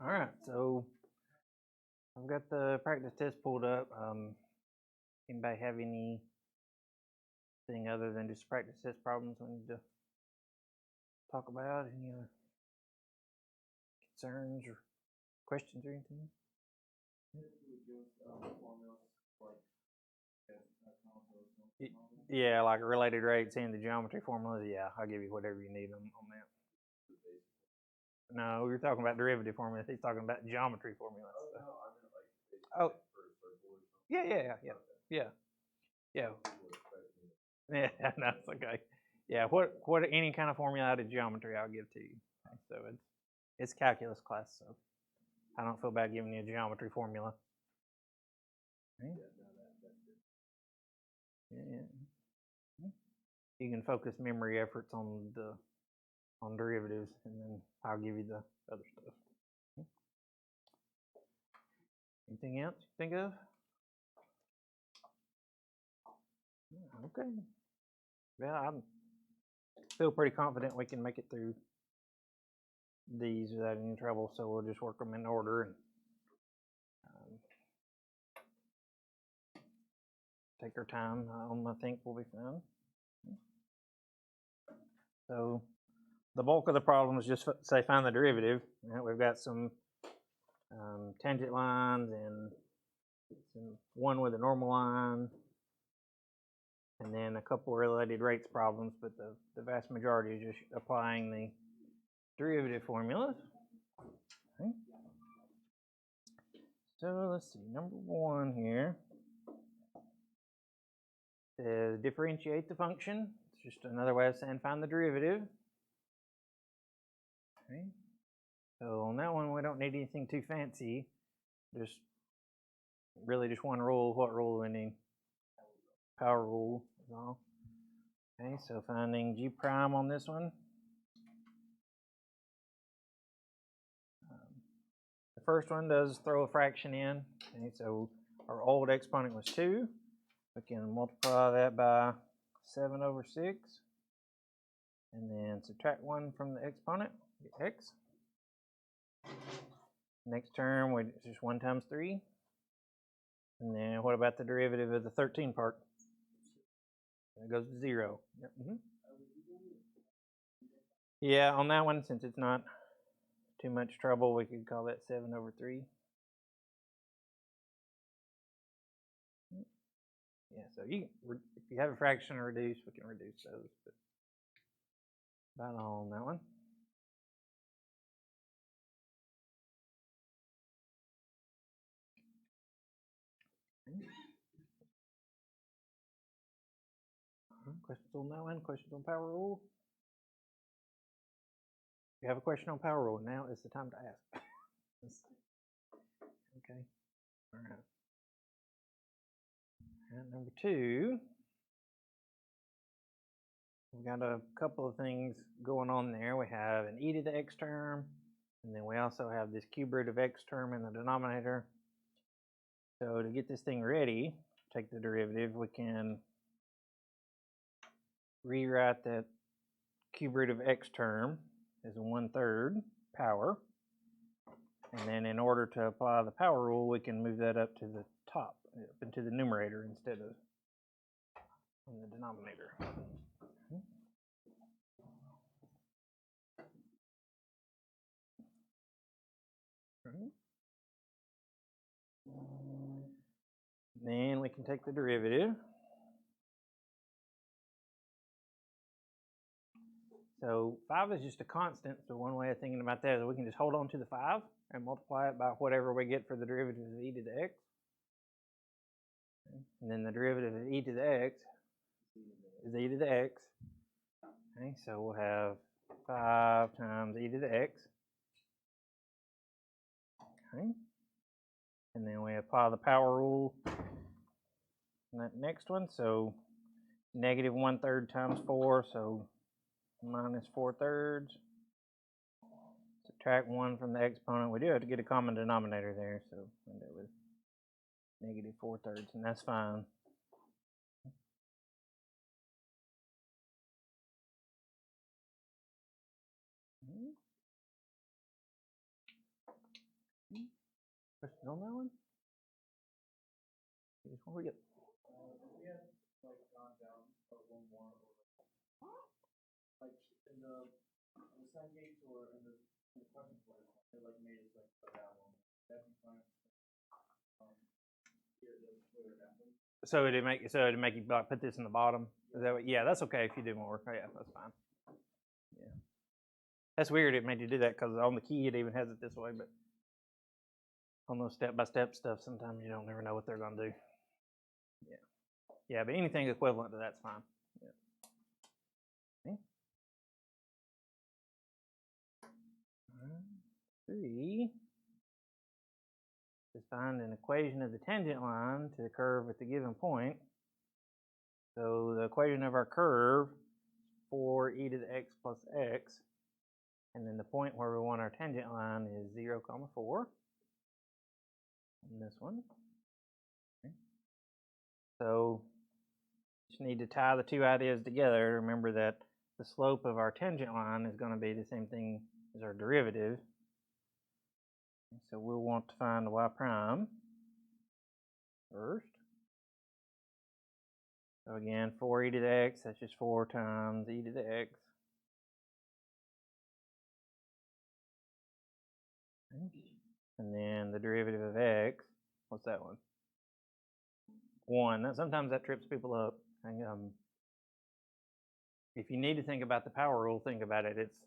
All right, so I've got the practice test pulled up. Anybody have anything other than just practice test problems we need to talk about? Any other concerns or questions or anything? Yeah, like related rates and the geometry formulas. Yeah, I'll give you whatever you need on that. No, we were talking about derivative formulas. He's talking about geometry formulas. Oh, yeah, yeah. Yeah, no, it's okay. Yeah, what any kind of formula out of geometry I'll give to you. So it's calculus class, so I don't feel bad giving you a geometry formula. Okay. Yeah. You can focus memory efforts on derivatives, and then I'll give you the other stuff. Anything else you think of? Okay. Yeah, I feel pretty confident we can make it through these without any trouble, so we'll just work them in order and take our time. I think we'll be fine. So the bulk of the problem is just say find the derivative. We've got some tangent lines and one with a normal line, and then a couple related rates problems, but the vast majority is just applying the derivative formulas. Okay. So let's see, number one here is differentiate the function. It's just another way of saying find the derivative. Okay. So on that one, we don't need anything too fancy. Just really just one rule. What rule do we need? Power rule is all. Okay, so finding g prime on this one. The first one does throw a fraction in. Okay, so our old exponent was 2. We can multiply that by 7 over 6. And then subtract 1 from the exponent, get x. Next term, it's just 1 times 3. And then what about the derivative of the 13 part? It goes to 0. Yep. Yeah, on that one, since it's not too much trouble, we could call that 7 over 3. Yeah, so if you have a fraction to reduce, we can reduce those. But about all on that one. Questions on that one? Questions on power rule? If you have a question on power rule, now is the time to ask. Okay. All right. And number 2, we've got a couple of things going on there. We have an e to the x term, and then we also have this cube root of x term in the denominator. So to get this thing ready, take the derivative, we can rewrite that cube root of x term as 1/3 power. And then in order to apply the power rule, we can move that up to the top, up into the numerator instead of in the denominator. Then we can take the derivative. So 5 is just a constant, so one way of thinking about that is we can just hold on to the 5 and multiply it by whatever we get for the derivative of e to the x. And then the derivative of e to the x is e to the x. Okay, so we'll have 5 times e to the x. Okay. And then we apply the power rule in that next one. So negative 1/3 times 4, so minus 4/3. Subtract 1 from the exponent. We do have to get a common denominator there, so we end up with negative 4/3, and that's fine. Questions on that one? Before we get We had like gone down one more like in the sign gates or in the question point, they like made us like go down one. That'd be fine. Here the clear down. so it'd make you like put this in the bottom. Is that what, yeah, that's okay if you do more. Yeah, that's fine. Yeah, that's weird. It made you do that because on the key it even has it this way, but on those step-by-step stuff, sometimes you don't never know what they're gonna do. Yeah, yeah, but anything equivalent to that's fine. Yeah. Okay. 3 is find an equation of the tangent line to the curve at the given point. So the equation of our curve, 4e to the x plus x, and then the point where we want our tangent line is 0, 4. And this one. Okay. So just need to tie the two ideas together. Remember that the slope of our tangent line is going to be the same thing as our derivative. So we'll want to find y prime first. So again, 4e to the x, that's just 4 times e to the x. Okay. And then the derivative of x, what's that one? 1. Sometimes that trips people up. And, if you need to think about the power rule, think about it. It's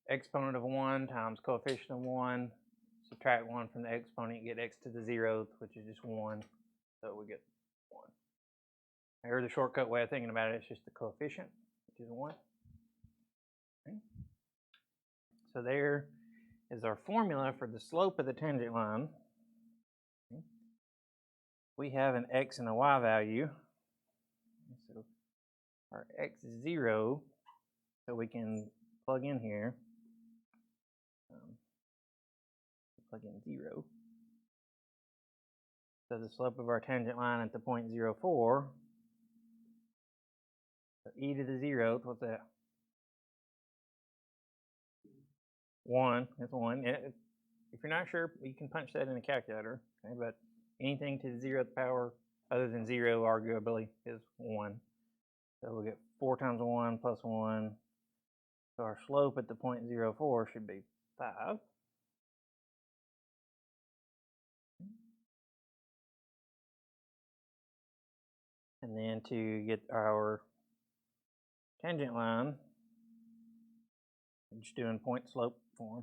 exponent of 1 times coefficient of 1. Subtract 1 from the exponent, get x to the 0th, which is just 1. So we get 1. Here's the shortcut way of thinking about it. It's just the coefficient, which is 1. Okay. So there is our formula for the slope of the tangent line. Okay. We have an x and a y value. So our x is 0, so we can plug in here. Plug in 0. So the slope of our tangent line at the point 0, 4. So e to the 0th, what's that? 1. That's 1. If you're not sure, you can punch that in a calculator. Okay, but anything to the 0th power other than 0, arguably, is 1. So we'll get 4 times 1 plus 1. So our slope at the point 0, 4 should be 5. And then to get our tangent line, I'm just doing point slope form.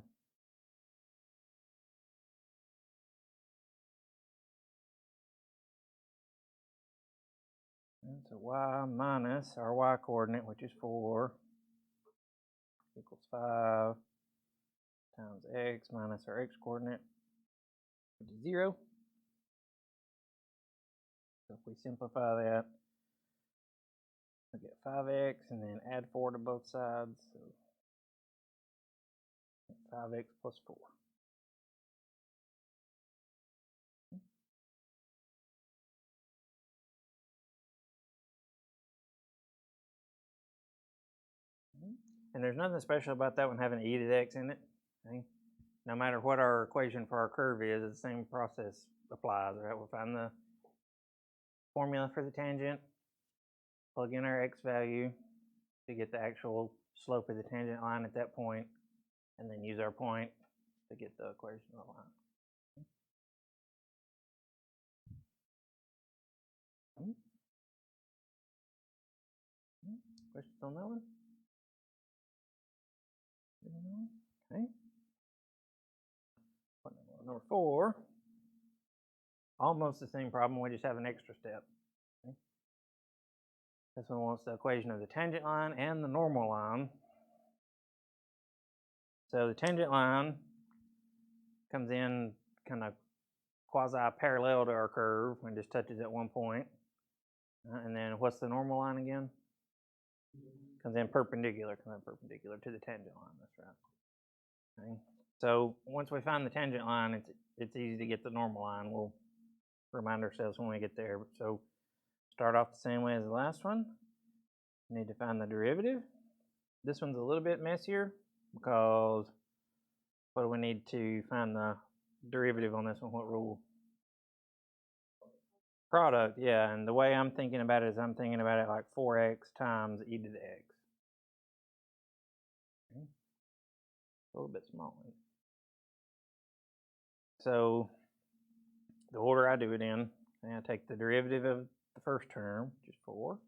And so y minus our y coordinate, which is 4, equals 5 times x minus our x coordinate, which is 0. So if we simplify that, we get 5x and then add 4 to both sides. So 5x plus 4. And there's nothing special about that one having e to the x in it. Okay? No matter what our equation for our curve is, the same process applies. Right? We'll find the formula for the tangent, plug in our x value to get the actual slope of the tangent line at that point, and then use our point to get the equation of the line. Questions on that one? Okay. Number 4, almost the same problem, we just have an extra step. Okay. This one wants the equation of the tangent line and the normal line. So the tangent line comes in kind of quasi-parallel to our curve and just touches at one point. And then what's the normal line again? Comes in perpendicular to the tangent line, that's right. Okay. So once we find the tangent line, it's easy to get the normal line. We'll remind ourselves when we get there. So start off the same way as the last one. We need to find the derivative. This one's a little bit messier because what do we need to find the derivative on this one? What rule? Product, yeah. And the way I'm thinking about it is I'm thinking about it like 4x times e to the x. Okay. A little bit small. So the order I do it in, I take the derivative of the first term, which is 4,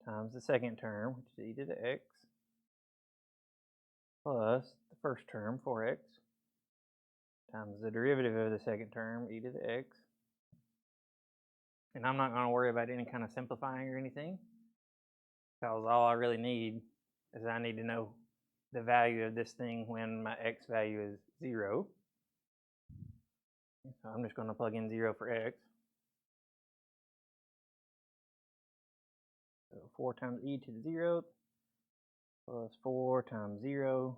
times the second term, which is e to the x, plus the first term, 4x, times the derivative of the second term, e to the x. And I'm not going to worry about any kind of simplifying or anything, because all I really need is I need to know the value of this thing when my x value is 0. So I'm just going to plug in 0 for x. So 4 times e to the 0th plus 4 times 0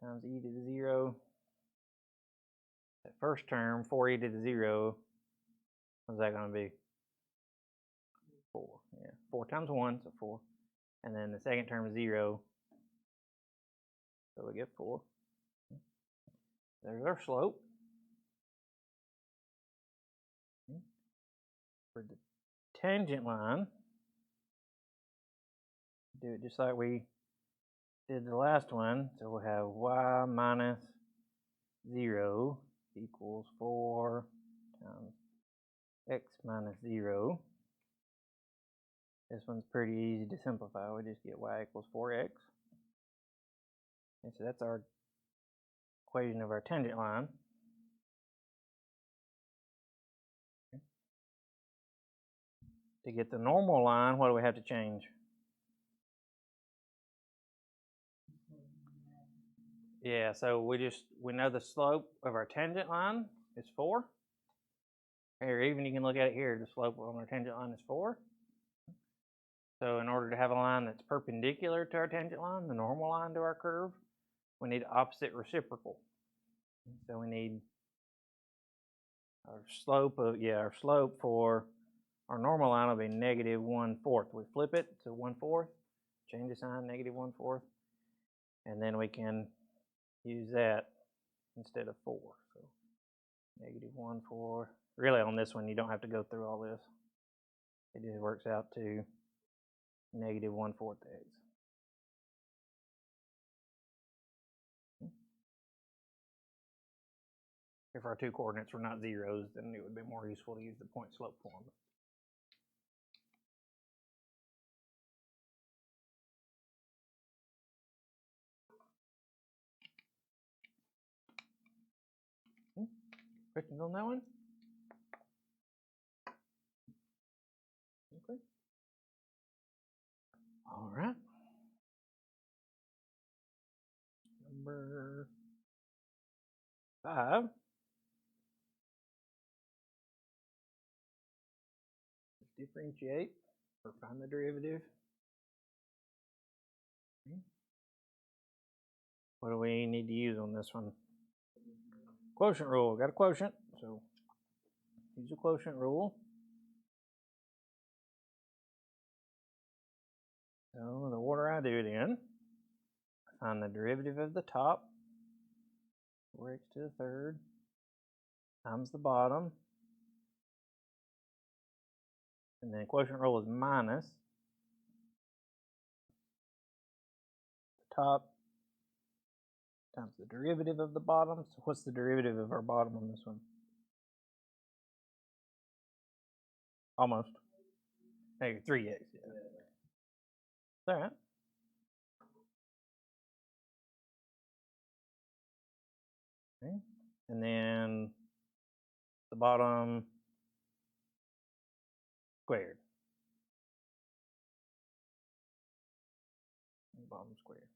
times e to the 0. That first term, 4e to the 0, what's that going to be? 4. Yeah, 4 times 1, so 4. And then the second term is 0, so we get 4. There's our slope. For the tangent line, do it just like we did the last one. So we'll have y minus 0 equals 4 times x minus 0. This one's pretty easy to simplify. We just get y equals 4x. And so that's our equation of our tangent line. To get the normal line, what do we have to change? Yeah, so we know the slope of our tangent line is 4. Or even you can look at it here, the slope on our tangent line is 4. So in order to have a line that's perpendicular to our tangent line, the normal line to our curve, we need opposite reciprocal. So we need our slope for our normal line will be negative 1/4. We flip it to 1/4, change the sign, negative 1/4, and then we can use that instead of 4. So negative 1/4. Really on this one, you don't have to go through all this. It just works out to negative 1/4 x. If our two coordinates were not zeros, then it would be more useful to use the point slope form. Questions on that one? Okay. All right. Number 5. Differentiate or find the derivative. Okay. What do we need to use on this one? Quotient rule. Got a quotient, so use the quotient rule. So the order I do it in, I find the derivative of the top, 4x to the third, times the bottom, and then quotient rule is minus the top times the derivative of the bottom. So what's the derivative of our bottom on this one? Almost. Maybe 3x. Yeah. All right. Okay. And then the bottom squared. Bottom squared.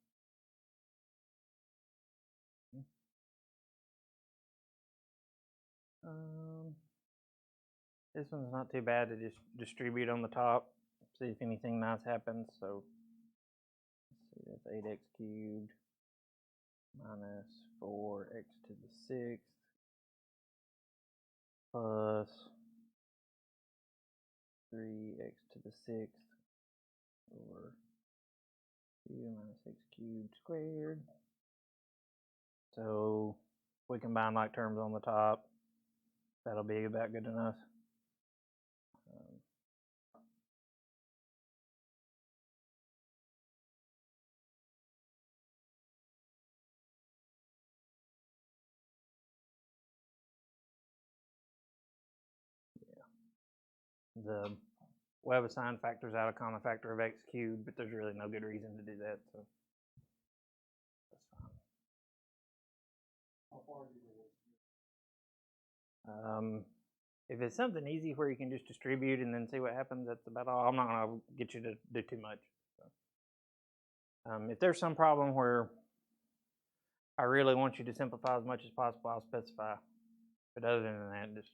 Okay. This one's not too bad to just distribute on the top, see if anything nice happens. So let's see, that's 8x cubed minus 4x to the 6th plus 3x to the 6th over 2 minus x cubed squared. So we combine like terms on the top, that'll be about good enough. The WebAssign factors out a common factor of x cubed, but there's really no good reason to do that, so that's fine. How far do you go? If it's something easy where you can just distribute and then see what happens, that's about all. I'm not gonna get you to do too much. So. If there's some problem where I really want you to simplify as much as possible, I'll specify. But other than that, just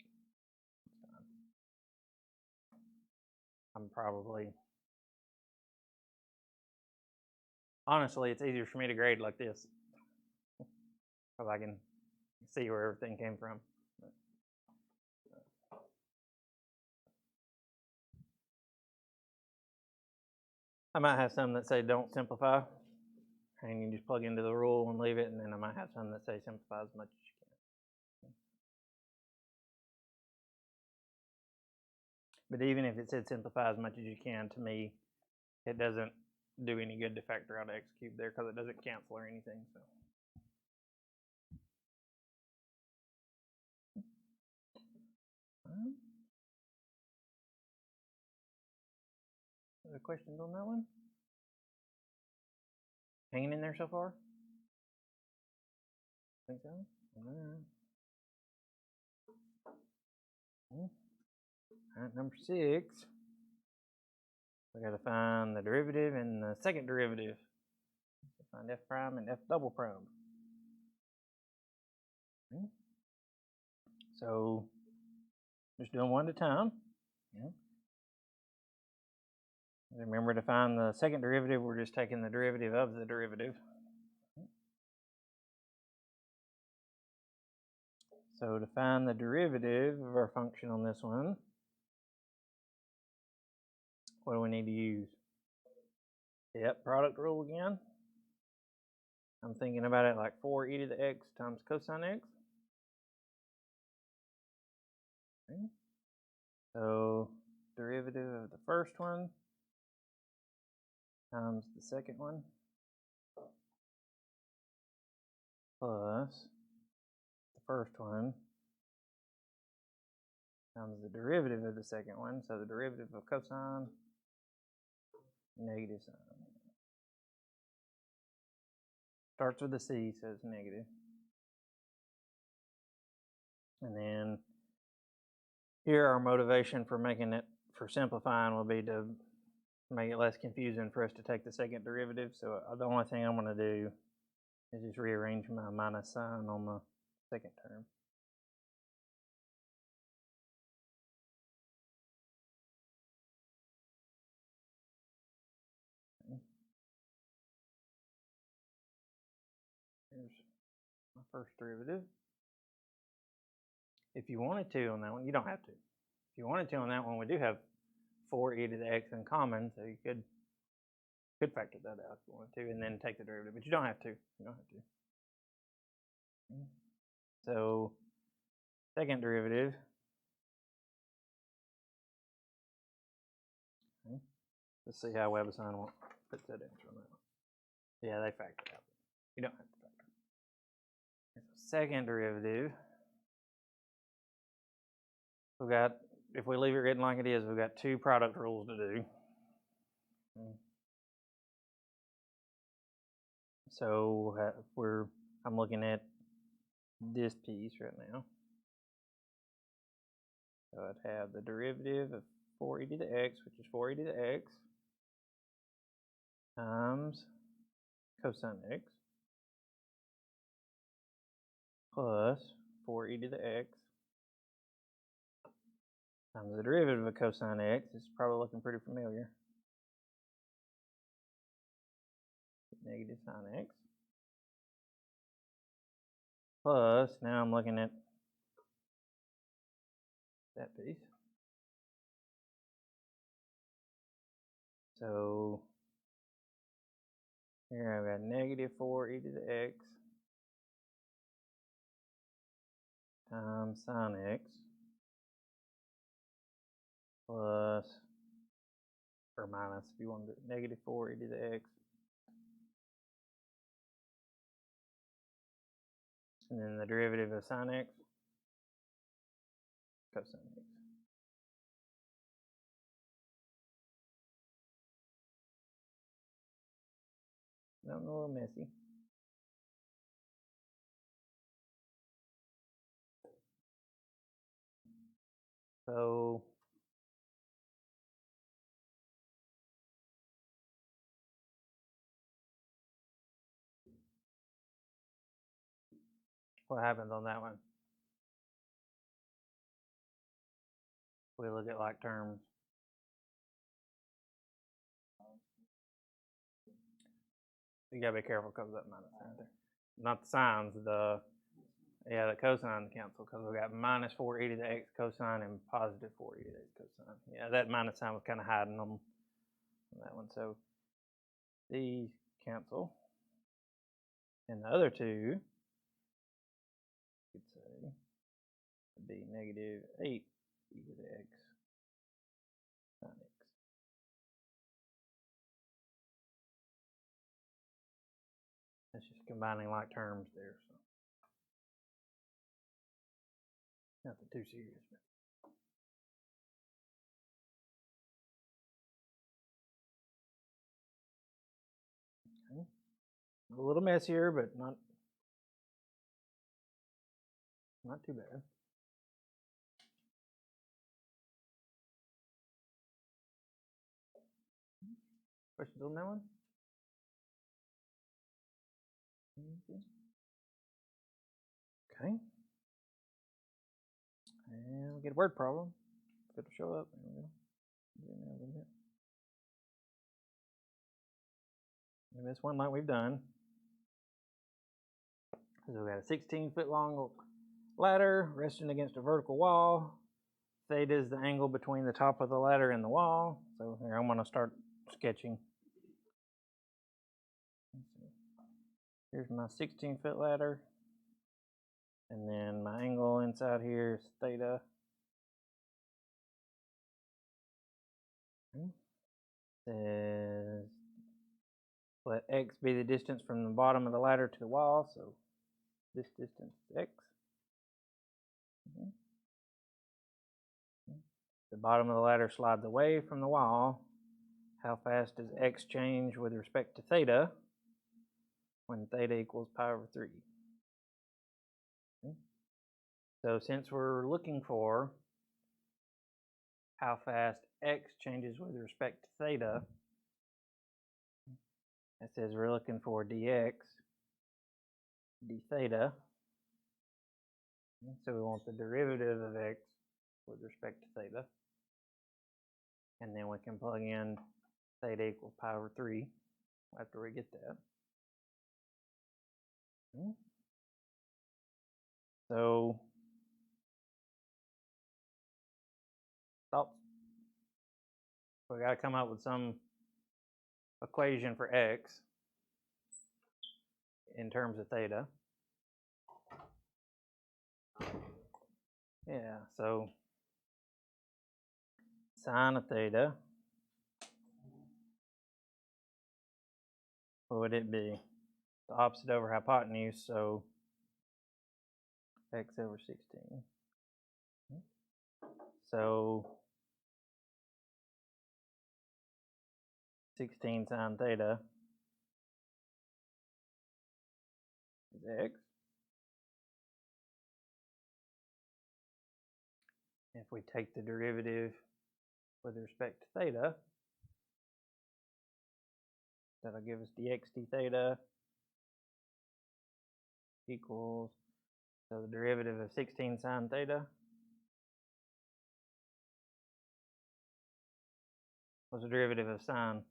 I'm probably, honestly, it's easier for me to grade like this because I can see where everything came from. I might have some that say don't simplify, and you just plug into the rule and leave it, and then I might have some that say simplify as much as you can. But even if it said simplify as much as you can, to me, it doesn't do any good to factor out x cubed there because it doesn't cancel or anything. So. Other questions on that one? Hanging in there so far? Think so? All right, number 6. We got to find the derivative and the second derivative. So find f prime and f double prime. Okay. So just doing one at a time. Yeah. Remember, to find the second derivative, we're just taking the derivative of the derivative. So to find the derivative of our function on this one, what do we need to use? Yep, product rule again. I'm thinking about it like 4e to the x times cosine x. Okay. So derivative of the first one times the second one plus the first one times the derivative of the second one. So the derivative of cosine, negative sine. Starts with a c, so it's negative. And then here our motivation for making it, for simplifying, will be to make it less confusing for us to take the second derivative. So the only thing I'm going to do is just rearrange my minus sign on the second term. Here's my first derivative. If you wanted to on that one, you don't have to. If you wanted to on that one, we do have 4e to the x in common, so you could factor that out if you wanted to, and then take the derivative, but you don't have to. You don't have to. So second derivative. Okay. Let's see how WebAssign puts that answer on that one. Yeah, they factor it out. You don't have to factor it. Second derivative. We've got, if we leave it written like it is, we've got 2 product rules to do. So I'm looking at this piece right now. So I'd have the derivative of 4e to the x, which is 4e to the x, times cosine x, plus 4e to the x, times the derivative of cosine x. It's probably looking pretty familiar. Negative sine x. Plus, now I'm looking at that piece. So here I've got negative 4e to the x times sine x plus, or minus, if you want to do it, negative 4 e to the x. And then the derivative of sine x, cosine x. No, a little messy. So what happens on that one? We look at like terms. You gotta be careful because of that minus right there. Not the sines, the cosine cancel because we got minus 4 e to the x cosine and positive 4 e to the x cosine. Yeah, that minus sign was kind of hiding them on that one. So these cancel. And the other two, you could say, would be negative 8 e to the x sine x. That's just combining like terms there. So nothing too serious. Okay. A little messier, but not too bad. Questions on that one? Okay. And we get a word problem. It'll show up. There we go. Zoom in a little bit. And this one like we've done. So we got a 16-foot long ladder resting against a vertical wall. Theta is the angle between the top of the ladder and the wall. So here I'm going to start sketching. Here's my 16-foot ladder. And then my angle inside here is theta. Says let x be the distance from the bottom of the ladder to the wall. So this distance is x. The bottom of the ladder slides away from the wall. How fast does x change with respect to theta when theta equals pi over 3? Okay. So since we're looking for how fast x changes with respect to theta, it says we're looking for dx d theta. So we want the derivative of x with respect to theta. And then we can plug in theta equals pi over 3 after we get that. Okay. So thoughts? We got to come up with some equation for x in terms of theta. Yeah, so sine of theta, what would it be? The opposite over hypotenuse, so x over 16. So 16 sine theta is x. If we take the derivative with respect to theta, that'll give us dx d theta equals, so the derivative of 16 sine theta was the derivative of sine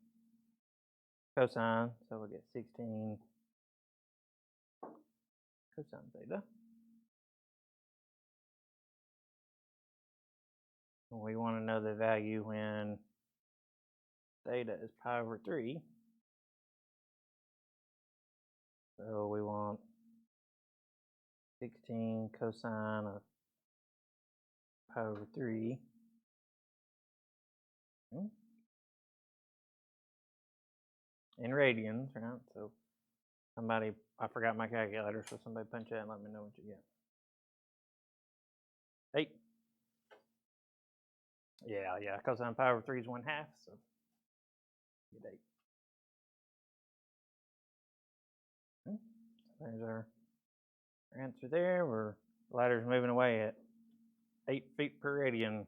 cosine, so we'll get 16 cosine theta. And we want to know the value when theta is pi over 3. So we want 16 cosine of pi over 3. In radians, right? So somebody, I forgot my calculator, so somebody punch that and let me know what you get. 8. Yeah, cosine pi over 3 is 1/2, so get 8. There's our answer there. The ladder's moving away at 8 feet per radian,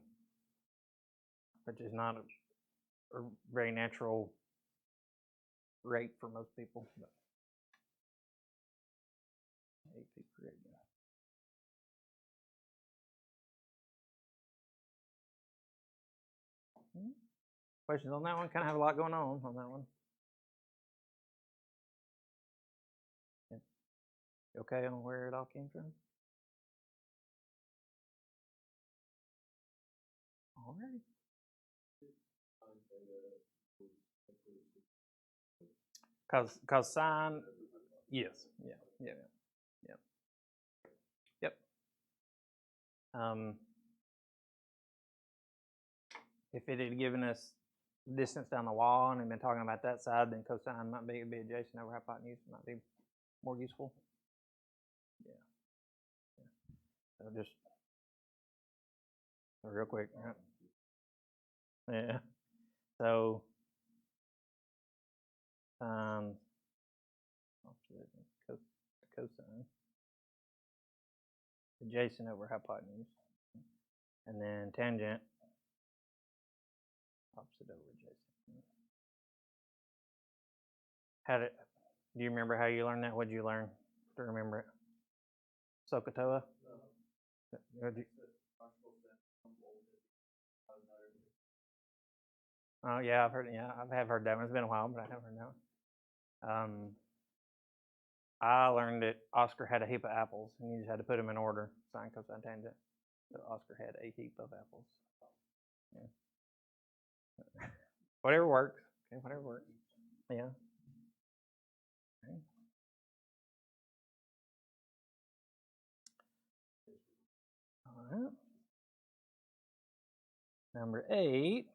which is not a very natural rate for most people. But 8 feet per radian. Questions on that one? Kind of have a lot going on that one. You okay on where it all came from? All right. Cause sine, yes, yeah. If it had given us distance down the wall and had been talking about that side, then cosine might be adjacent over hypotenuse, might be more useful. Yeah. So just real quick, right? Yeah. So cosine adjacent over hypotenuse, and then tangent opposite over adjacent. Do you remember how you learned that? What did you learn to remember it? SOHCAHTOA? Oh yeah, I've heard it. Yeah, I have heard that one. It's been a while, but I haven't heard that one. I learned that Oscar had a heap of apples, and you just had to put them in order, sine, cosine, tangent. So Oscar had a heap of apples. Yeah. Whatever works. Okay, whatever works. Yeah. Okay. All right. Number 8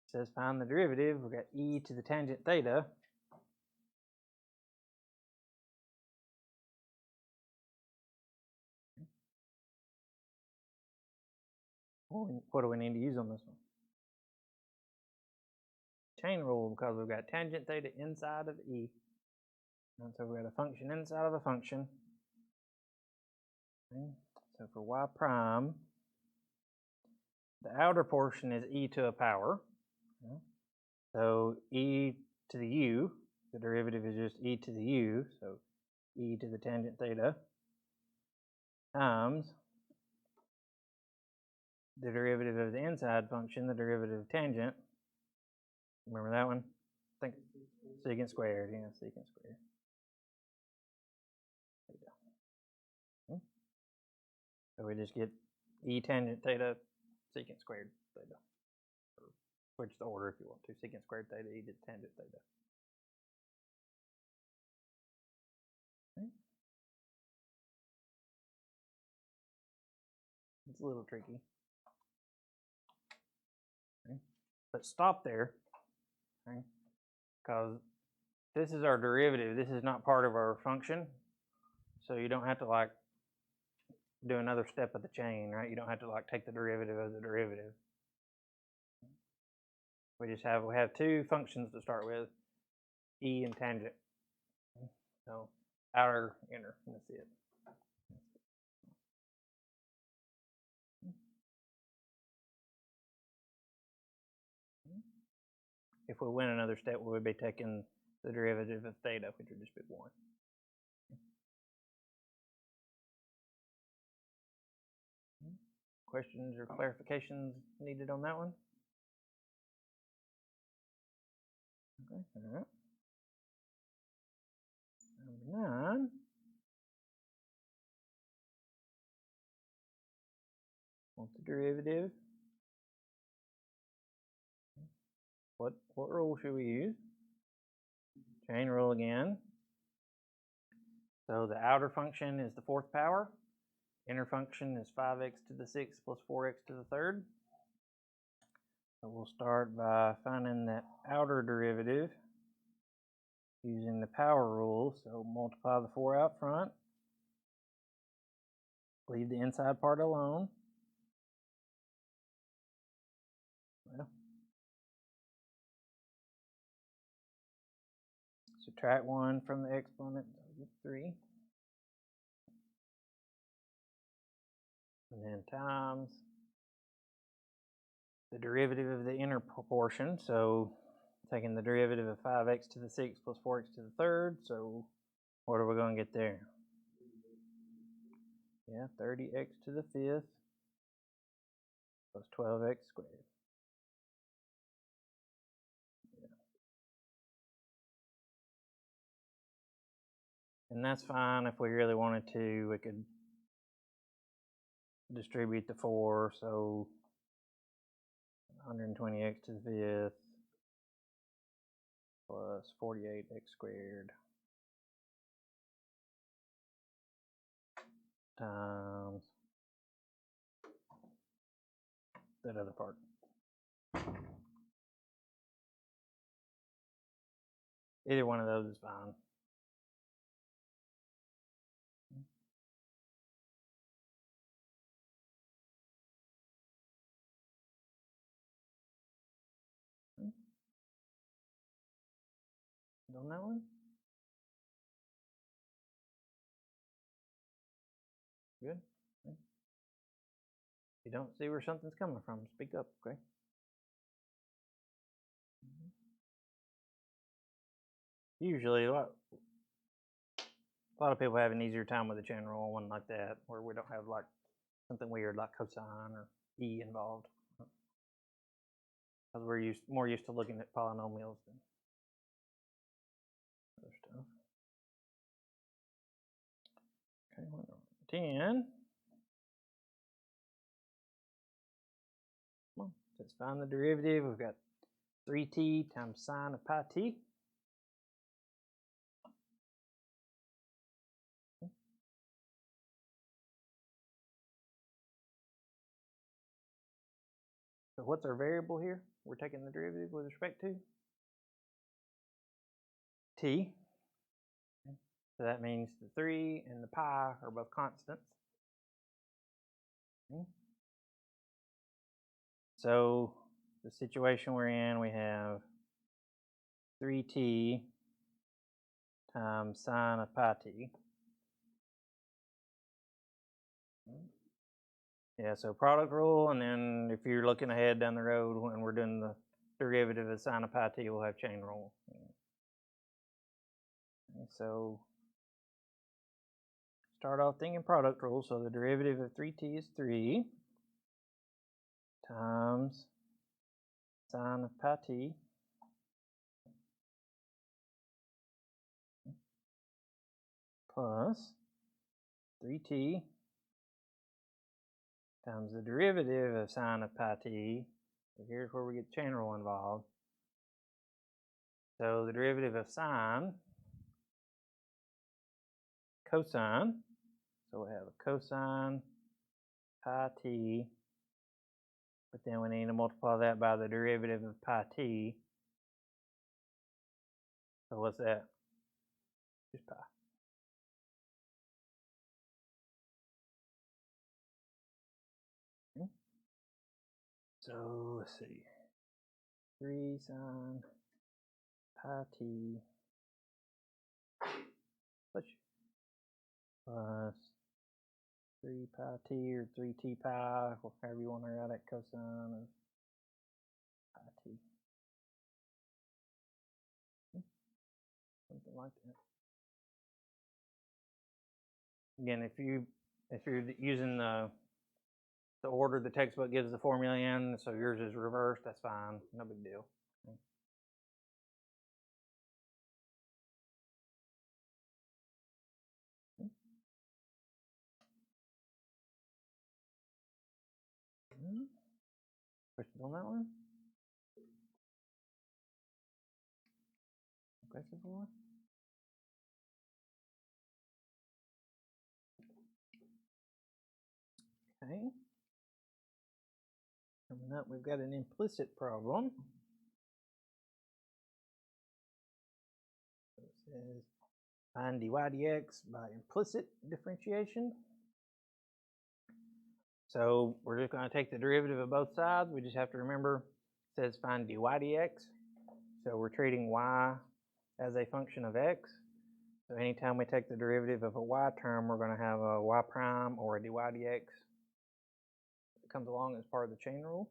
says find the derivative. We've got e to the tangent theta. What do we need to use on this one? Chain rule, because we've got tangent theta inside of e. And so we've got a function inside of a function. Okay. So for y prime, the outer portion is e to a power. Okay. So e to the u, the derivative is just e to the u, so e to the tangent theta times the derivative of the inside function, the derivative of tangent. Remember that one? I think secant squared, yeah, secant squared. There you go. Okay. So we just get e tangent theta, secant squared theta. Or switch the order if you want to. Secant squared theta, e to the tangent theta. Okay. It's a little tricky. Okay. But stop there, okay? Because this is our derivative. This is not part of our function. So you don't have to like do another step of the chain, right? You don't have to like take the derivative of the derivative. We have 2 functions to start with, e and tangent. So outer, inner, and that's it. If we went another step, we would be taking the derivative of theta, which would just be 1. Questions or clarifications needed on that one? Okay, all right. Number 9. Want the derivative? What rule should we use? Chain rule again. So the outer function is the fourth power. Inner function is 5x to the 6th plus 4x to the 3rd. So we'll start by finding the outer derivative using the power rule. So multiply the 4 out front. Leave the inside part alone. Well, subtract 1 from the exponent, so we get 3. And then times the derivative of the inner proportion. So taking the derivative of 5x to the 6th plus 4x to the 3rd. So what are we going to get there? Yeah, 30x to the 5th plus 12x squared. And that's fine. If we really wanted to, we could distribute the 4, so 120x to the 5th plus 48x squared times that other part. Either one of those is fine. On that one? Good. If you don't see where something's coming from, speak up, okay? Usually, a lot of people have an easier time with a general one like that, where we don't have like something weird like cosine or e involved, because we're more used to looking at polynomials than other stuff. Okay, 10. Come on, let's find the derivative. We've got 3t times sine of pi t. So what's our variable here? We're taking the derivative with respect to t. So that means the 3 and the pi are both constants. Okay. So the situation we're in, we have 3t times sine of pi t. Yeah, so product rule, and then if you're looking ahead down the road when we're doing the derivative of sine of pi t, we'll have chain rule. Okay, so start off thinking product rule. So the derivative of 3t is 3 times sine of pi t plus 3t times the derivative of sine of pi t. So here's where we get chain rule involved. So the derivative of sine, cosine. So we have a cosine pi t, but then we need to multiply that by the derivative of pi t. So what's that? Just pi. Okay. So let's see. 3 sine pi t plus 3 pi t or 3t pi, or however you want to write it, cosine of pi t. Something like that. Again, if you're using the order the textbook gives the formula in, so yours is reversed, that's fine, no big deal. Questions on that one? Questions on that one? Okay. Coming up, we've got an implicit problem. So it says find dy dx by implicit differentiation. So we're just going to take the derivative of both sides. We just have to remember it says find dy dx. So we're treating y as a function of x. So anytime we take the derivative of a y term, we're going to have a y prime or a dy dx that comes along as part of the chain rule.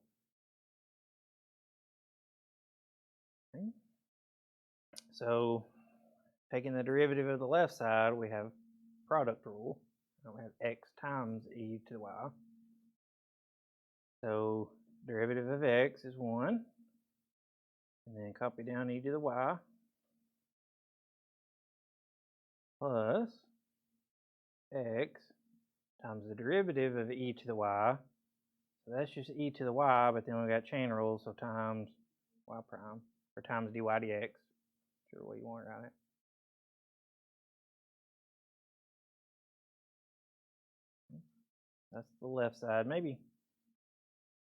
Okay. So taking the derivative of the left side, we have product rule. We have x times e to the y. So derivative of x is 1. And then copy down e to the y plus x times the derivative of e to the y. So that's just e to the y, but then we got chain rules, so times y prime, or times dy dx, whichever way you want to write it. That's the left side. Maybe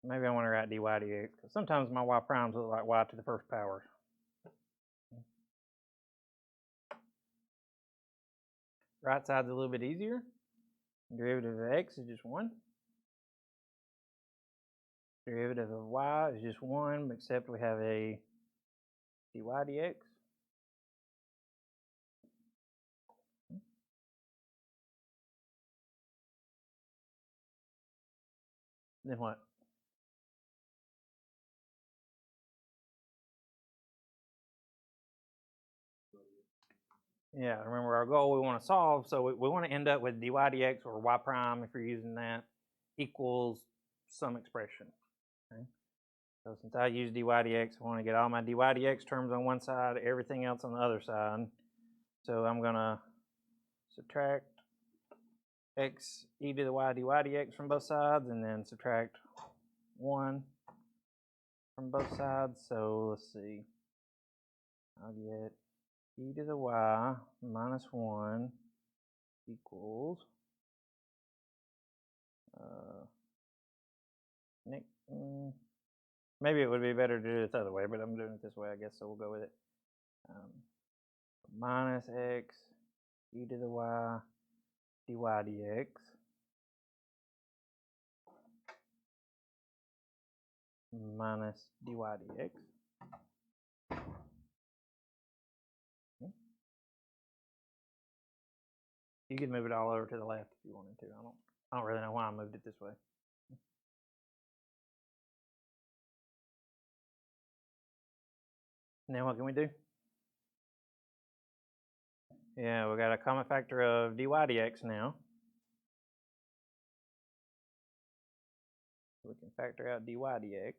I want to write dy dx, because sometimes my y primes look like y to the first power. Right side's a little bit easier. Derivative of x is just 1. Derivative of y is just 1, except we have a dy dx. Then what? Yeah, remember our goal we want to solve, so we want to end up with dy dx or y prime, if you're using that, equals some expression. Okay? So since I use dy dx, I want to get all my dy dx terms on one side, everything else on the other side. So I'm going to subtract x e to the y dy dx from both sides, and then subtract 1 from both sides. So let's see. I'll get e to the y minus 1 equals maybe it would be better to do it this other way, but I'm doing it this way, I guess, so we'll go with it. Minus x e to the y dy dx minus dy dx. You could move it all over to the left if you wanted to. I don't really know why I moved it this way. Now what can we do? Yeah, we got a common factor of dy dx now. We can factor out dy dx.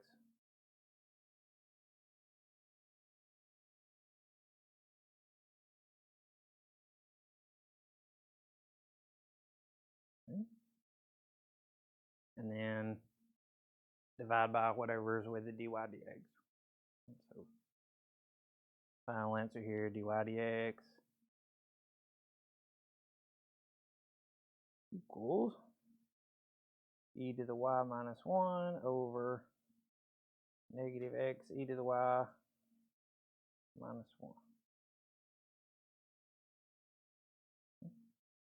And then divide by whatever is with the dy dx. So final answer here, dy dx equals e to the y minus 1 over negative x e to the y minus 1.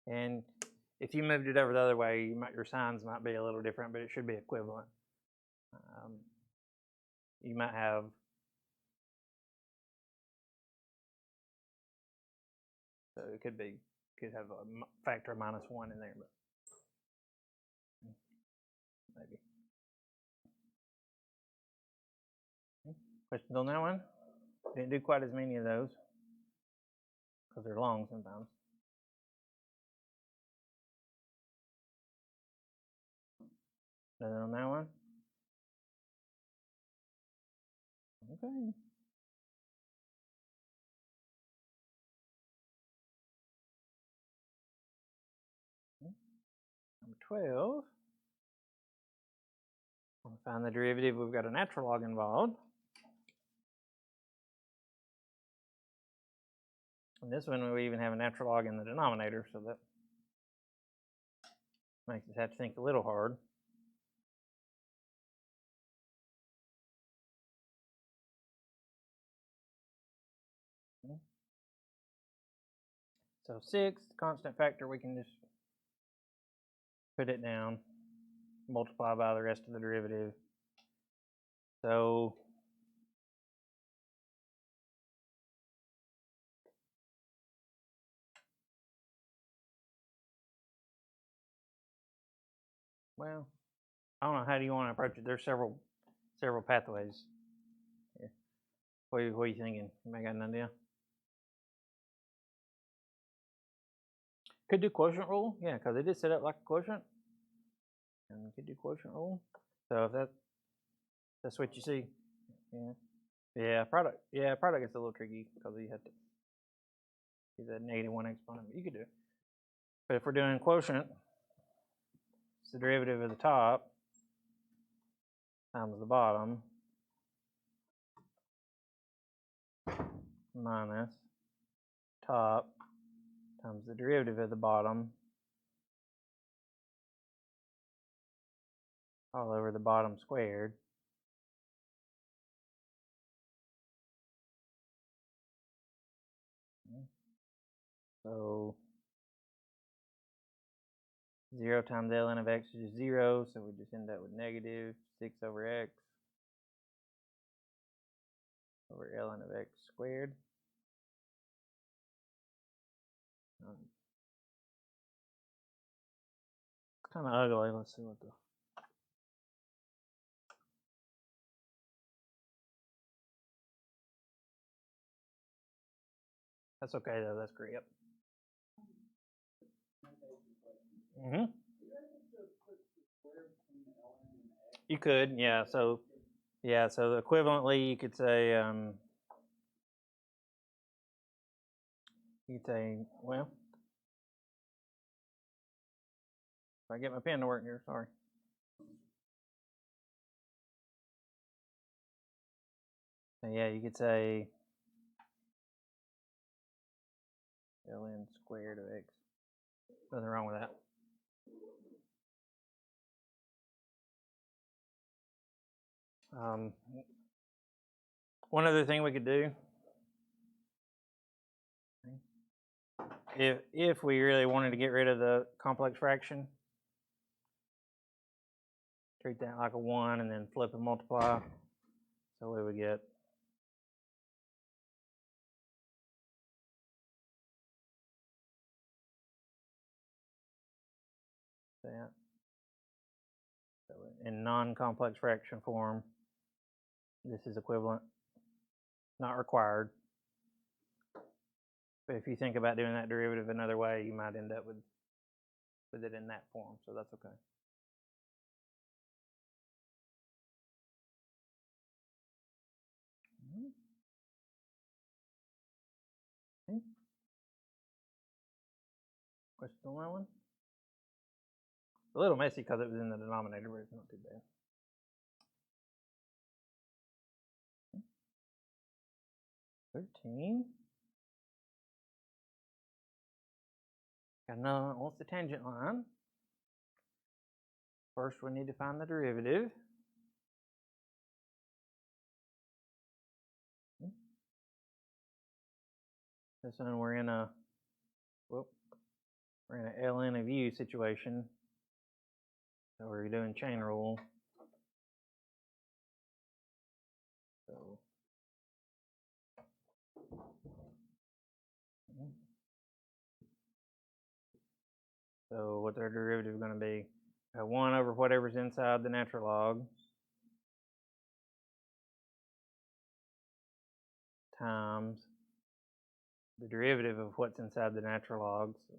And if you moved it over the other way, your signs might be a little different, but it should be equivalent. You might have so it could have a factor of minus 1 in there, but maybe. Questions on that one? Didn't do quite as many of those because they're long sometimes. Nothing on that one? Okay. Number 12. We'll find the derivative. We've got a natural log involved. And this one, we even have a natural log in the denominator, so that makes us have to think a little hard. So 6, constant factor, we can just put it down, multiply by the rest of the derivative. So well, I don't know, how do you want to approach it? There's several pathways here. What are you thinking? You may got an idea? Could do quotient rule, yeah, because it is set up like a quotient. And we could do quotient rule. So if that's what you see. Yeah, product gets a little tricky because you have to do the -1 exponent, but you could do it. But if we're doing quotient, it's the derivative of the top times the bottom minus top times the derivative of the bottom all over the bottom squared. So 0 times ln of x is just 0, so we just end up with negative 6 over x over ln of x squared. It's kind of ugly. Let's see what the... That's okay though, that's great. Yep. You could, yeah. So equivalently, you could say, well, if I get my pen to work here, sorry. So yeah, you could say ln squared of x. Nothing wrong with that. One other thing we could do, if we really wanted to get rid of the complex fraction, treat that like a 1 and then flip and multiply. So we would get that. So in non-complex fraction form, this is equivalent, not required. But if you think about doing that derivative another way, you might end up with it in that form, so that's okay. Okay. Questions on that one? A little messy because it was in the denominator, but it's not too bad. Okay. 13. Got another, what's the tangent line? First, we need to find the derivative. This one we're in a ln of u situation. So we're doing chain rule. So what's our derivative going to be? 1 over whatever's inside the natural log times the derivative of what's inside the natural log, so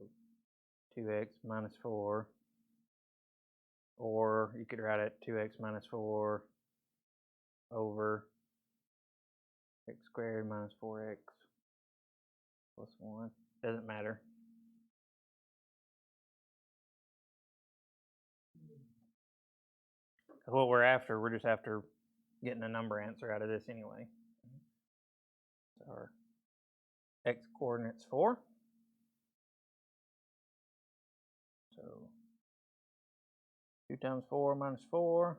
2x minus 4, or you could write it 2x minus 4 over x squared minus 4x plus 1. Doesn't matter. What we're after, we're just after getting a number answer out of this anyway. So our x coordinate's 4. So 2 times 4 minus 4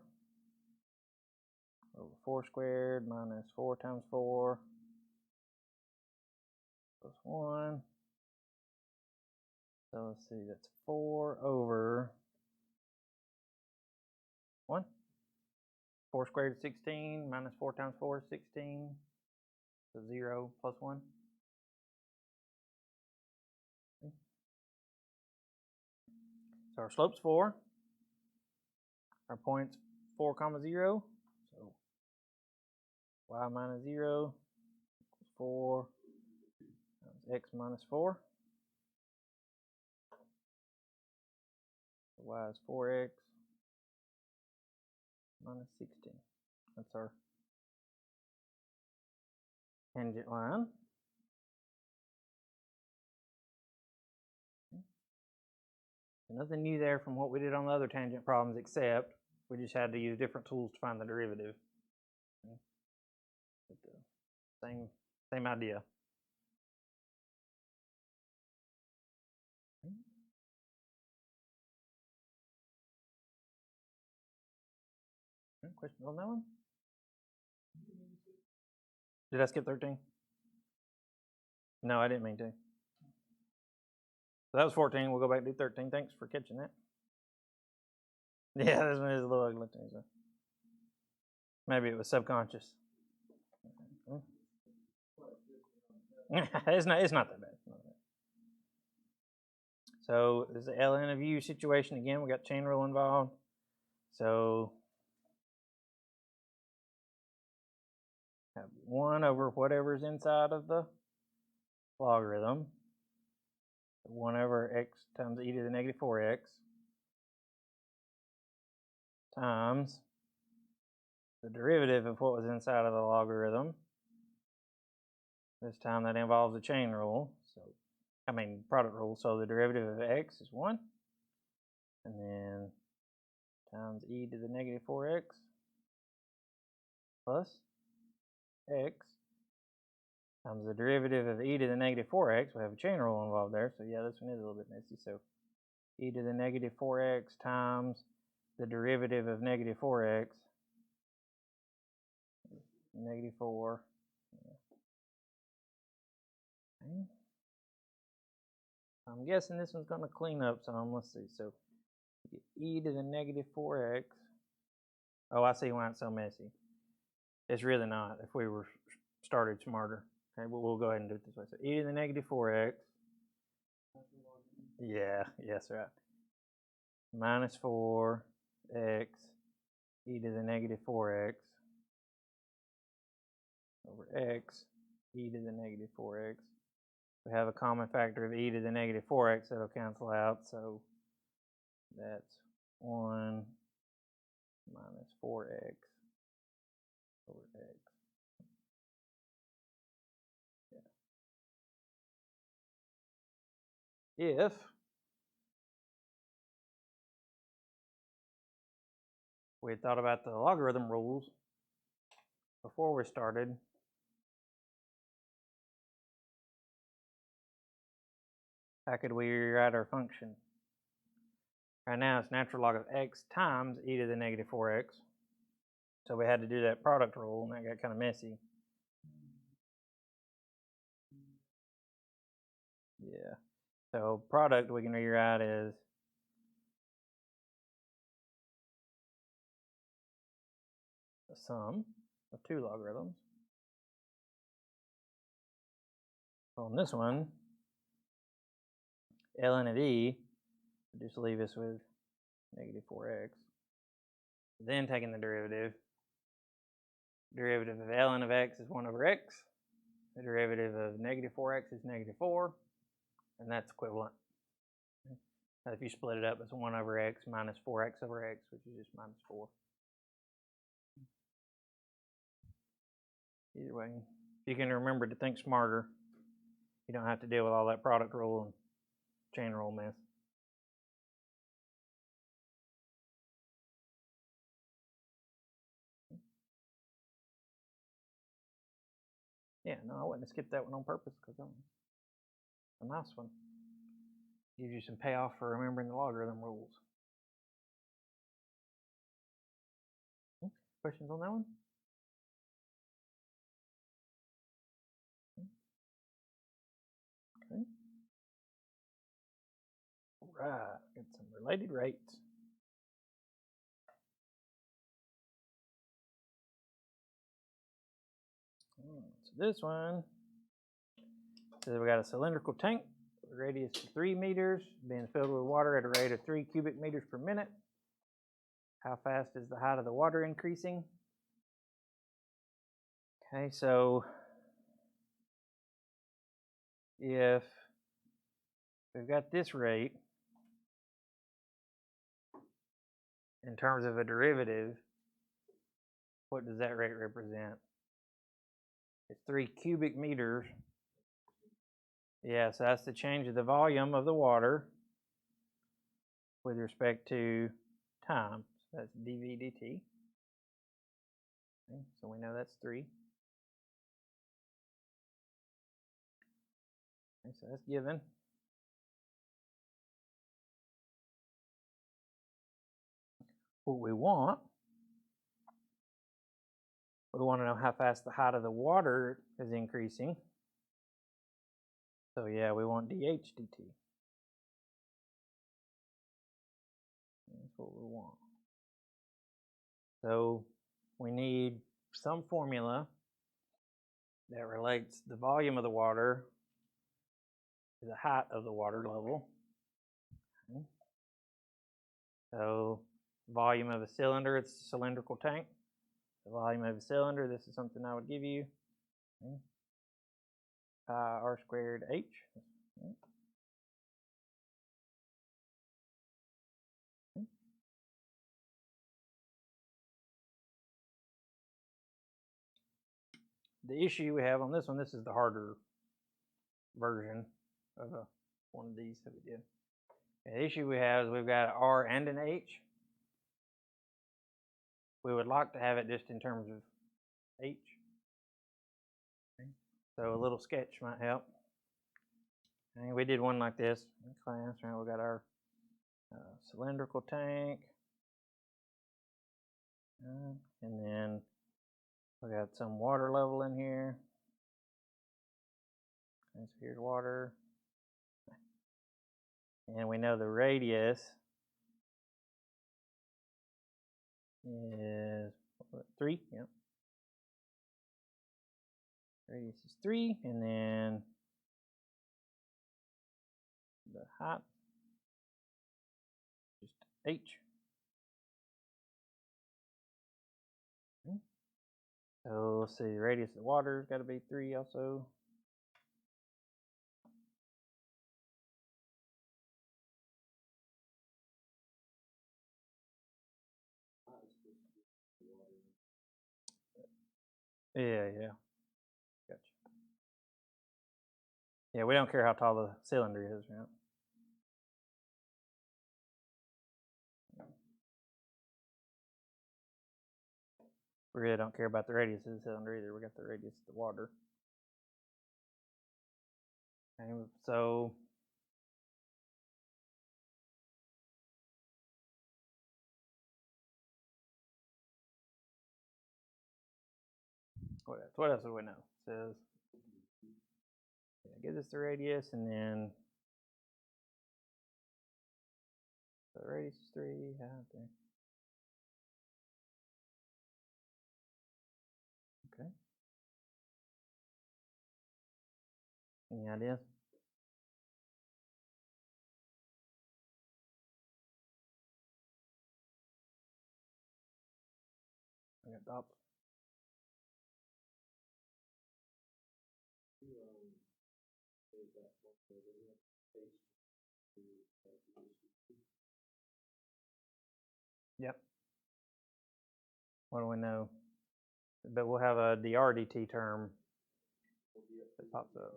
over 4 squared minus 4 times 4 plus 1 So let's see, that's 4 over 1. 4 squared is 16, minus 4 times 4 is 16. So 0 plus 1. Okay. So our slope's 4. Our point's 4 comma 0. So y minus 0 equals 4 times x minus 4. So y is 4x minus 16. That's our tangent line. Nothing new there from what we did on the other tangent problems, except we just had to use different tools to find the derivative. But, same idea. Questions on that one? Did I skip 13? No, I didn't mean to. So that was 14. We'll go back and do 13. Thanks for catching that. Yeah, this one is a little ugly too. So. Maybe it was subconscious. It's not that bad. So this is the ln of u situation again. We got chain rule involved. So have 1 over whatever's inside of the logarithm. 1 over x times e to the negative 4x times the derivative of what was inside of the logarithm. This time that involves the chain rule. So, I mean product rule. So the derivative of x is 1. And then times e to the negative 4x plus x times the derivative of e to the negative 4x. We have a chain rule involved there. So yeah, this one is a little bit messy. So e to the negative 4x times the derivative of negative 4x. Negative 4. Okay. I'm guessing this one's going to clean up some. Let's see. So e to the negative 4x. Oh, I see why it's so messy. It's really not if we were started smarter. Okay, but we'll go ahead and do it this way. So e to the negative 4x. Yeah, yes, right. Minus 4x e to the negative 4x over x e to the negative 4x. We have a common factor of e to the negative 4x that'll cancel out. So that's 1 minus 4x over x. Yeah. If we had thought about the logarithm rules before we started, how could we rewrite our function? Right now it's natural log of x times e to the negative 4x. So we had to do that product rule, and that got kind of messy. Yeah. So product we can rewrite as the sum of 2 logarithms. So on this one, ln of e, just leave us with negative 4x. Then taking the derivative of ln of x is 1 over x. The derivative of negative 4x is negative 4, and that's equivalent. Now if you split it up, it's 1 over x minus 4x over x, which is just minus 4. Either way, if you can remember to think smarter, you don't have to deal with all that product rule and chain rule mess. Yeah, no, I wouldn't have skipped that one on purpose because it's a nice one. Gives you some payoff for remembering the logarithm rules. Questions on that one? Okay. right, get some related rates. So this one says we got a cylindrical tank, radius of 3 meters, being filled with water at a rate of 3 cubic meters per minute. How fast is the height of the water increasing? Okay, so if we've got this rate in terms of a derivative, what does that rate represent? It's 3 cubic meters. Yeah, so that's the change of the volume of the water with respect to time. So that's dV dt. Okay, so we know that's 3. Okay, so that's given. What we want to know how fast the height of the water is increasing. So yeah, we want dH dt. That's what we want. So we need some formula that relates the volume of the water to the height of the water level. Okay. So volume of a cylinder, it's a cylindrical tank. The volume of a cylinder, this is something I would give you. Okay. Pi r squared h. Okay. The issue we have on this one, this is the harder version of one of these that we did. The issue we have is we've got an R and an H. We would like to have it just in terms of H. Okay. So a little sketch might help. And we did one like this in class, right? We got our cylindrical tank. And then we got some water level in here. And so here's water. And we know the radius is 3. Yep. Radius is 3, and then the height just h. Okay. So let's see, the radius of the water's got to be 3 also. Yeah. Gotcha. Yeah, we don't care how tall the cylinder is, right? We really don't care about the radius of the cylinder either. We got the radius of the water. Okay, so what else do we know? It says, gives us the radius, and then the radius is 3. Okay. Any ideas? I got dots. Yep. What do we know? But we'll have a dRdt term that pops up.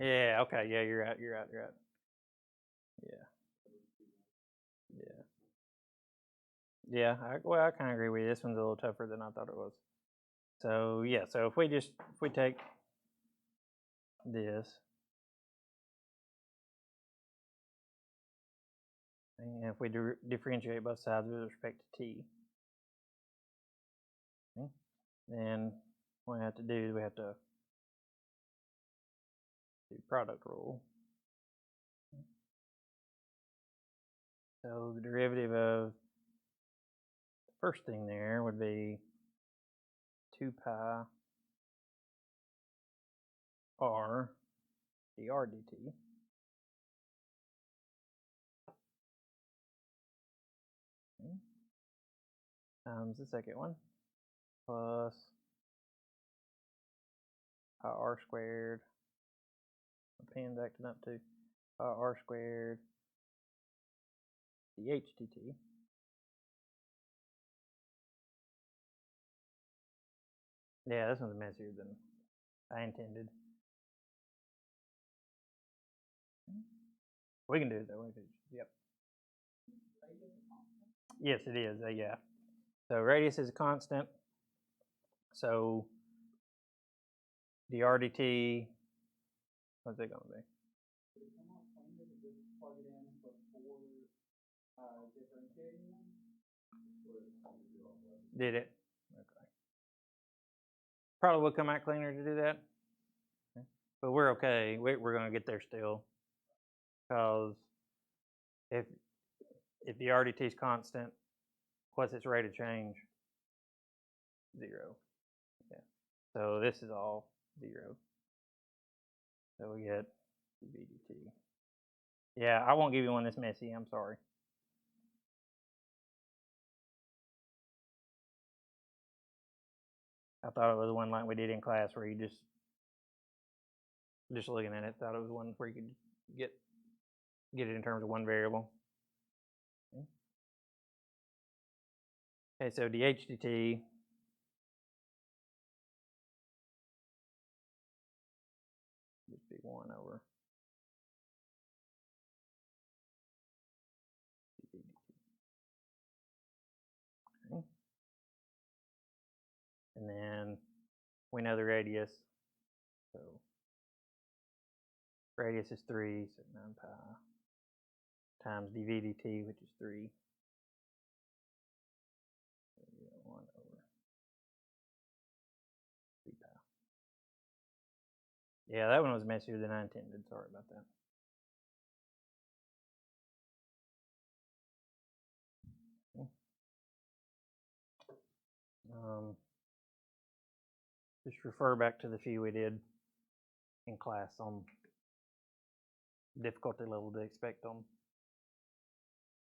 Yeah, okay, yeah, you're right. Yeah, I kind of agree with you. This one's a little tougher than I thought it was. So yeah, so if we take this, and if we differentiate both sides with respect to t, okay, then what we have to do is we have to do product rule. So the derivative of the first thing there would be 2 pi r dr dt. Okay. Times the second one plus pi r squared. My pen's acting up too. Pi r squared dh dt. Yeah, this one's messier than I intended. We can do it though. Yep. Yes, it is. Yeah. So radius is a constant. So dr dt, what's it going to be? Did it? Okay. Probably will come out cleaner to do that. Okay. But we're okay. We're going to get there still. Because if the RDT is constant, what's its rate of change? 0. Yeah. So this is all 0. So we get dv/dt. Yeah, I won't give you one this messy. I'm sorry. I thought it was one like we did in class where you just looking at it, thought it was one where you could get it in terms of one variable. Okay, so dh dt just be 1 over dv dt. Okay. And then we know the radius, so radius is 3, so 9 pi times dv dt, which is 3. So 1 over 3 pi. Yeah, that one was messier than I intended. Sorry about that. Just refer back to the few we did in class on difficulty level to expect on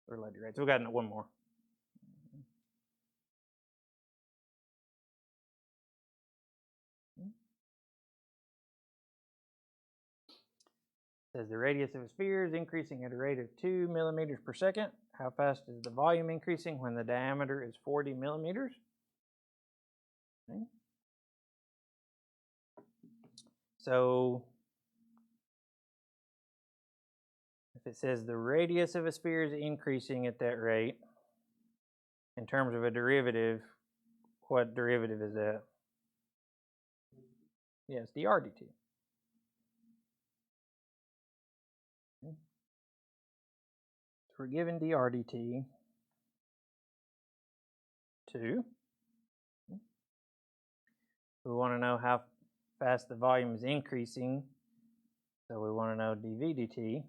related rates. We got one more. It says the radius of a sphere is increasing at a rate of 2 millimeters per second. How fast is the volume increasing when the diameter is 40 millimeters? Okay. So if it says the radius of a sphere is increasing at that rate, in terms of a derivative, what derivative is that? Yes, dr dt. Okay. So we're given dr dt 2. We want to know how fast the volume is increasing, so we want to know dv dt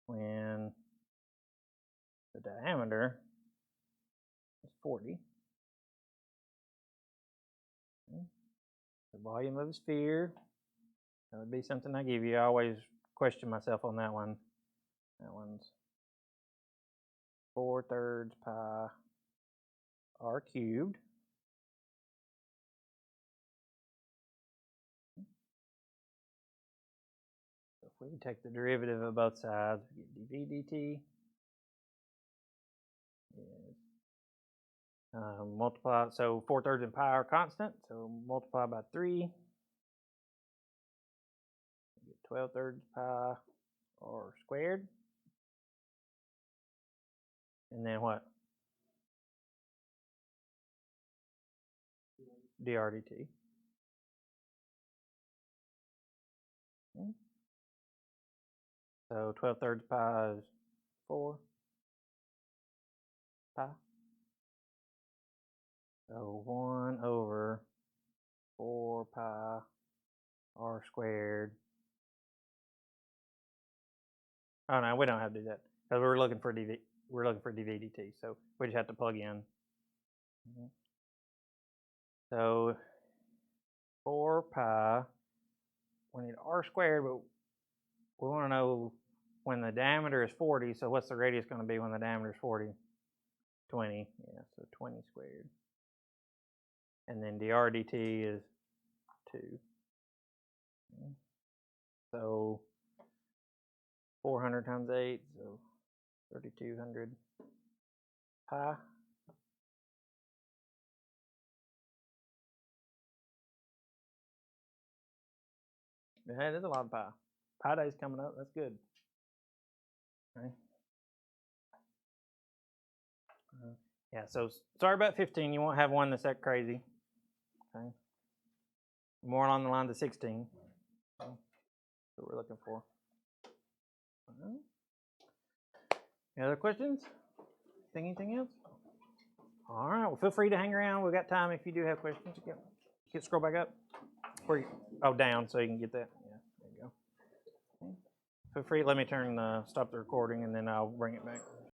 when the diameter is 40. Okay. The volume of a sphere, that would be something I give you. I always question myself on that one. That one's 4/3 pi r cubed. So if we take the derivative of both sides, we get dv dt is multiply, so 4/3 and pi are constant, so multiply by 3. You get 12/3 pi r squared. And then what? dr dt. Okay. So 12/3 pi is 4 pi. So 1 over 4 pi r squared. Oh no, we don't have to do that. Because we're looking for DVDT, so we just have to plug in. So 4 pi, we need r squared, but we want to know when the diameter is 40, so what's the radius going to be when the diameter is 40? 20, yeah, so 20 squared. And then dr dt is 2. So 400 times 8, so 3,200 pi. Yeah, there's a lot of pi. Pi day's coming up, that's good. Okay. Yeah, so sorry about 15, you won't have one that's that crazy. Okay. More along the lines of 16. That's what we're looking for. Any other questions? Anything else? All right, well, feel free to hang around. We've got time if you do have questions. Get scroll back up. Down so you can get that. Yeah, there you go. Okay. Feel free, let me stop the recording and then I'll bring it back.